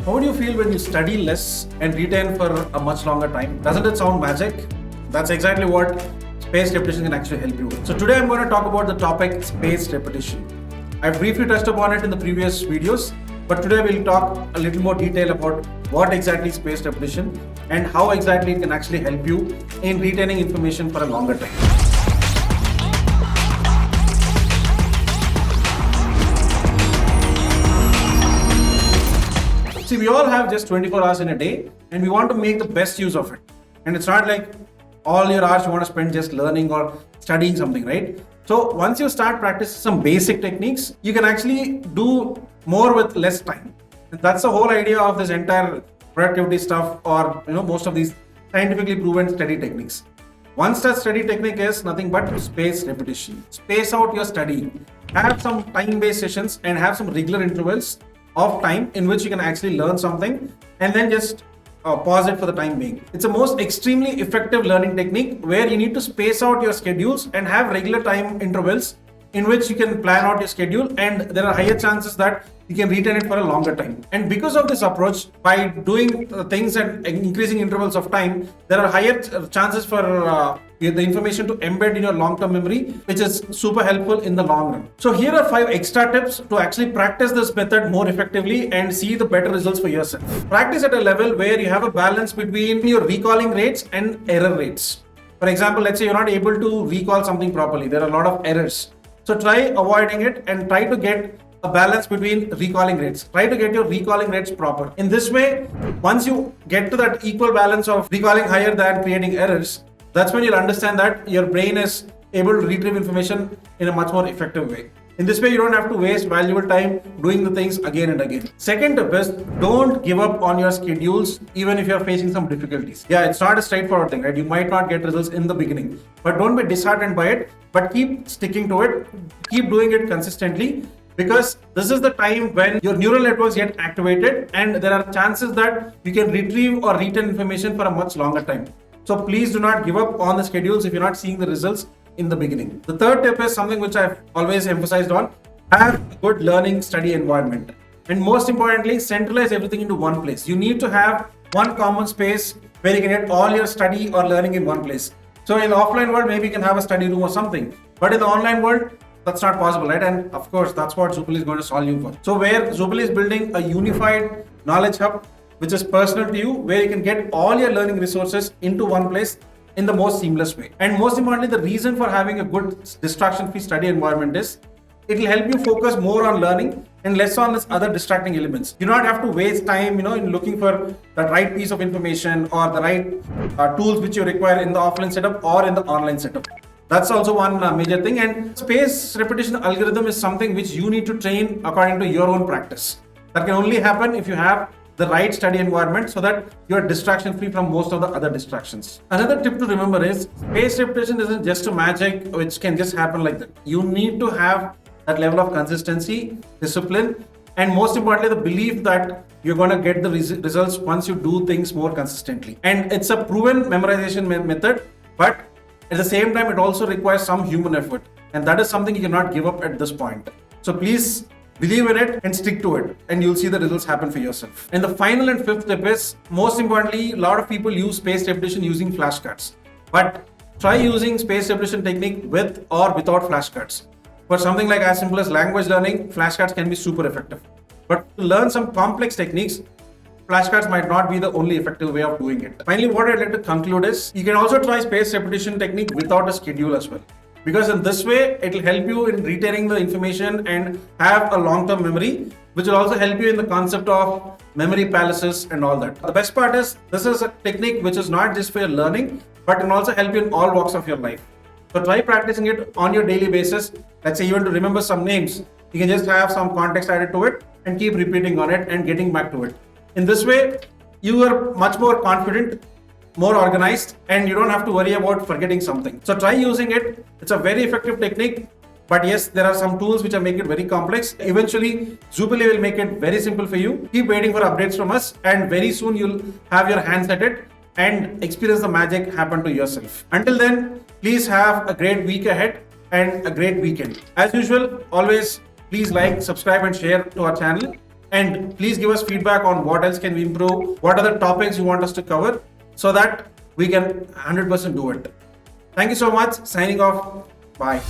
How would you feel when you study less and retain for a much longer time? Doesn't it sound magic? That's exactly what spaced repetition can actually help you with. So today I'm going to talk about the topic spaced repetition. I briefly touched upon it in the previous videos, but today we'll talk a little more detail about what exactly is spaced repetition and how exactly it can actually help you in retaining information for a longer time. See, we all have just 24 hours in a day and we want to make the best use of it. And it's not like all your hours you want to spend just learning or studying something, right? So once you start practicing some basic techniques, you can actually do more with less time. And that's the whole idea of this entire productivity stuff, or most of these scientifically proven study techniques. One such study technique is nothing but spaced repetition. Space out your study. Have some time-based sessions and have some regular intervals of time in which you can actually learn something and then just pause it for the time being. It's a most extremely effective learning technique where you need to space out your schedules and have regular time intervals in which you can plan out your schedule, and there are higher chances that you can retain it for a longer time. And because of this approach, by doing things and increasing intervals of time, there are higher chances for the information to embed in your long-term memory, which is super helpful in the long run. So here are 5 extra tips to actually practice this method more effectively and see the better results for yourself. Practice at a level where you have a balance between your recalling rates and error rates. For example, let's say you're not able to recall something properly. There are a lot of errors. So try avoiding it and try to get a balance between recalling rates. Try to get your recalling rates proper. In this way, once you get to that equal balance of recalling higher than creating errors, that's when you'll understand that your brain is able to retrieve information in a much more effective way. In this way, you don't have to waste valuable time doing the things again and again. Second tip is, don't give up on your schedules even if you're facing some difficulties. Yeah, it's not a straightforward thing, right? You might not get results in the beginning, but don't be disheartened by it, but keep sticking to it. Keep doing it consistently, because this is the time when your neural networks get activated and there are chances that you can retrieve or retain information for a much longer time. So please do not give up on the schedules if you're not seeing the results in the beginning. The third tip is something which I've always emphasized on: have a good learning study environment. And most importantly, centralize everything into one place. You need to have one common space where you can get all your study or learning in one place. So in the offline world, maybe you can have a study room or something, but in the online world, that's not possible, right? And of course, that's what Zoopal is going to solve you for. So where Zoopal is building a unified knowledge hub, which is personal to you, where you can get all your learning resources into one place in the most seamless way. And most importantly, the reason for having a good distraction-free study environment is it will help you focus more on learning and less on this other distracting elements. You do not have to waste time, in looking for the right piece of information or the right tools which you require in the offline setup or in the online setup. That's also one major thing. And spaced repetition algorithm is something which you need to train according to your own practice. That can only happen if you have the right study environment so that you are distraction free from most of the other distractions. Another tip to remember is spaced repetition isn't just a magic which can just happen like that. You need to have that level of consistency, discipline, and most importantly, the belief that you're going to get the results once you do things more consistently. And it's a proven memorization method, but at the same time, it also requires some human effort. And that is something you cannot give up at this point. So please believe in it and stick to it, and you'll see the results happen for yourself. And the final and fifth tip is, most importantly, a lot of people use spaced repetition using flashcards. But try using spaced repetition technique with or without flashcards. For something like as simple as language learning, flashcards can be super effective. But to learn some complex techniques, flashcards might not be the only effective way of doing it. Finally, what I'd like to conclude is, you can also try spaced repetition technique without a schedule as well. Because in this way, it will help you in retaining the information and have a long-term memory, which will also help you in the concept of memory palaces and all that. The best part is, this is a technique which is not just for your learning, but can also help you in all walks of your life. So try practicing it on your daily basis. Let's say you want to remember some names, you can just have some context added to it and keep repeating on it and getting back to it. In this way, you are much more confident, more organized, and you don't have to worry about forgetting something. So try using it. It's a very effective technique, but yes, there are some tools which make it very complex. Eventually, Zoopal will make it very simple for you. Keep waiting for updates from us, and very soon you'll have your hands at it and experience the magic happen to yourself. Until then, please have a great week ahead and a great weekend. As usual, always please like, subscribe and share to our channel. And please give us feedback on what else can we improve, what are the topics you want us to cover, so that we can 100% do it. Thank you so much. Signing off. Bye.